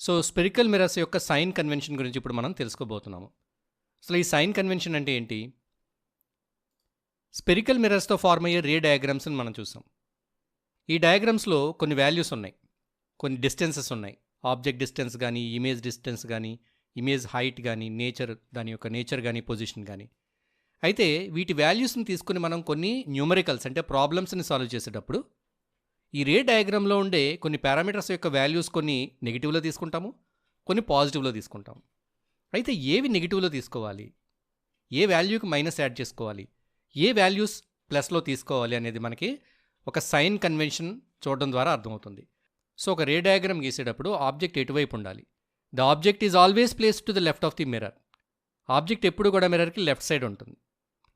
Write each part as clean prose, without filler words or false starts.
So spherical mirrors యొక్క sign convention గురించి ఇప్పుడు మనం తెలుసుకోబోతున్నాము. అసలు ఈ సైన్ కన్వెన్షన్ అంటే ఏంటి? స్పెరికల్ మిర్రర్స్తో ఫార్మ్ అయ్యే రే డయాగ్రామ్స్ని మనం చూసాం. ఈ డయాగ్రామ్స్లో కొన్ని వాల్యూస్ ఉన్నాయి, కొన్ని డిస్టెన్సెస్ ఉన్నాయి. ఆబ్జెక్ట్ డిస్టెన్స్ కానీ, ఇమేజ్ డిస్టెన్స్ కానీ, ఇమేజ్ హైట్ కానీ, దాని యొక్క నేచర్ కానీ, పొజిషన్ కానీ. అయితే వీటి వాల్యూస్ని తీసుకుని మనం కొన్ని న్యూమరికల్స్ అంటే ప్రాబ్లమ్స్ని సాల్వ్ చేసేటప్పుడు ఈ రే డయాగ్రామ్లో ఉండే కొన్ని పారామీటర్స్ యొక్క వాల్యూస్ కొన్ని నెగిటివ్లో తీసుకుంటాము, కొన్ని పాజిటివ్లో తీసుకుంటాము. అయితే ఏవి నెగిటివ్లో తీసుకోవాలి, ఏ వాల్యూకి మైనస్ యాడ్ చేసుకోవాలి, ఏ వాల్యూస్ ప్లస్లో తీసుకోవాలి అనేది మనకి ఒక సైన్ కన్వెన్షన్ చూడడం ద్వారా అర్థమవుతుంది. సో ఒక రే డయాగ్రామ్ గీసేటప్పుడు ఆబ్జెక్ట్ ఎటువైపు ఉండాలి? The object is always placed to the left of the mirror. Object ఎప్పుడు కూడా మిర్రర్కి లెఫ్ట్ సైడ్ ఉంటుంది.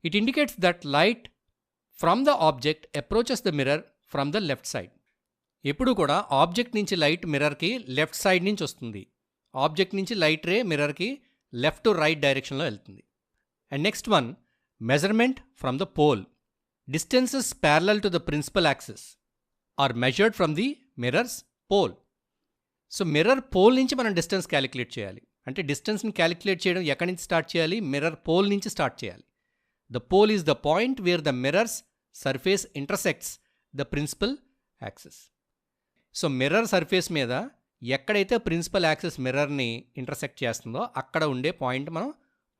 It indicates that light from the object approaches the mirror from the left side. ఎప్పుడు కూడా object నుంచి light మిర్రర్కి left side నుంచి వస్తుంది. Object నుంచి light ray మిర్రర్కి లెఫ్ట్ టు రైట్ డైరెక్షన్లో వెళ్తుంది. And next one, measurement from the pole. Distances parallel to the principal axis are measured from the mirror's pole. So mirror pole నుంచి మనం distance calculate చేయాలి. అంటే డిస్టెన్స్ని క్యాలిక్యులేట్ చేయడం ఎక్కడి నుంచి స్టార్ట్ చేయాలి? మిర్రర్ పోల్ నుంచి స్టార్ట్ చేయాలి. The pole is the point where the mirror's surface intersects the principal axis. So mirror surface మీద ఎక్కడైతే ప్రిన్సిపల్ యాక్సిస్ మిర్రర్ని ఇంటర్సెక్ట్ చేస్తుందో అక్కడ ఉండే పాయింట్ మనం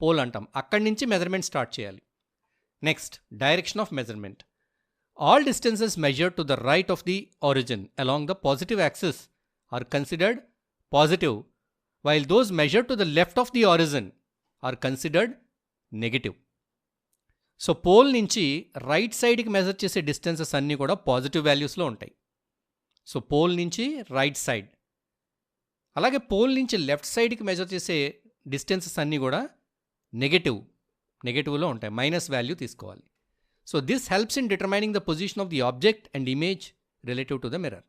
పోల్ అంటాం. అక్కడి నుంచి మెజర్మెంట్ స్టార్ట్ చేయాలి. Next, direction of measurement. All distances measured to the right of the origin along the positive axis are considered positive, while those measured to the left of the origin are considered negative. So pole నుంచి right సైడ్కి measure చేసే distances అన్నీ కూడా positive వాల్యూస్లో ఉంటాయి. So pole నుంచి right side. అలాగే pole నుంచి లెఫ్ట్ సైడ్కి మెజర్ చేసే డిస్టెన్సెస్ అన్నీ కూడా నెగటివ్లో ఉంటాయి, మైనస్ వాల్యూ తీసుకోవాలి. So this helps in determining the position of the object and image relative to the mirror.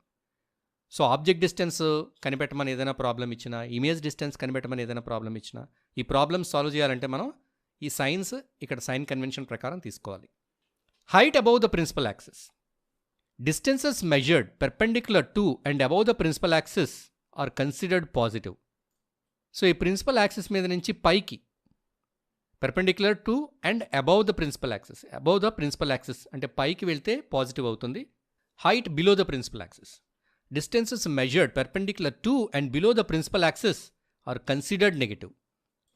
So object distance కనిపెట్టమని ఏదైనా ప్రాబ్లం ఇచ్చినా, ఇమేజ్ డిస్టెన్స్ కనిపెట్టమని ఏదైనా ప్రాబ్లం ఇచ్చినా, ఈ ప్రాబ్లమ్ సాల్వ్ చేయాలంటే మనం ఈ సైన్స్ ఇక్కడ సైన్ కన్వెన్షన్ ప్రకారం తీసుకోవాలి. Height above the principal axis. Distances measured perpendicular to and above the principal axis are considered positive. So ఈ ప్రిన్సిపల్ యాక్సిస్ మీద నుంచి పైకి perpendicular to and above the principal axis. Above the principal axis అంటే పైకి వెళ్తే positive అవుతుంది. Height below the principal axis. Distances measured perpendicular to and below the principal axis are considered negative.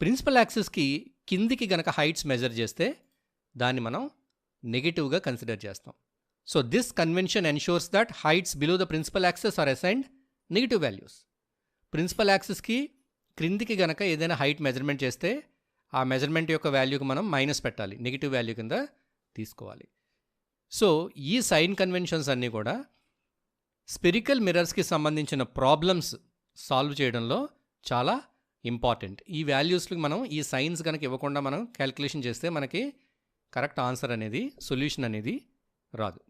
Principal యాక్సిస్కి కిందికి గనక హైట్స్ మెజర్ చేస్తే దాన్ని మనం నెగిటివ్గా కన్సిడర్ చేస్తాం. So this convention ensures that heights below the principal axis are assigned negative values. Principal యాక్సిస్కి క్రిందికి గనక ఏదైనా హైట్ మెజర్మెంట్ చేస్తే ఆ మెజర్మెంట్ యొక్క వాల్యూకి మనం మైనస్ పెట్టాలి, నెగిటివ్ వాల్యూ కింద తీసుకోవాలి. సో ఈ సైన్ కన్వెన్షన్స్ అన్నీ కూడా స్పెరికల్ మిర్రర్స్కి సంబంధించిన ప్రాబ్లమ్స్ సాల్వ్ చేయడంలో చాలా ఇంపార్టెంట్. ఈ వాల్యూస్కి మనం ఈ సైన్స్ కనుక ఇవ్వకుండా మనం క్యాలిక్యులేషన్ చేస్తే మనకి కరెక్ట్ ఆన్సర్ అనేది, సొల్యూషన్ అనేది రాదు.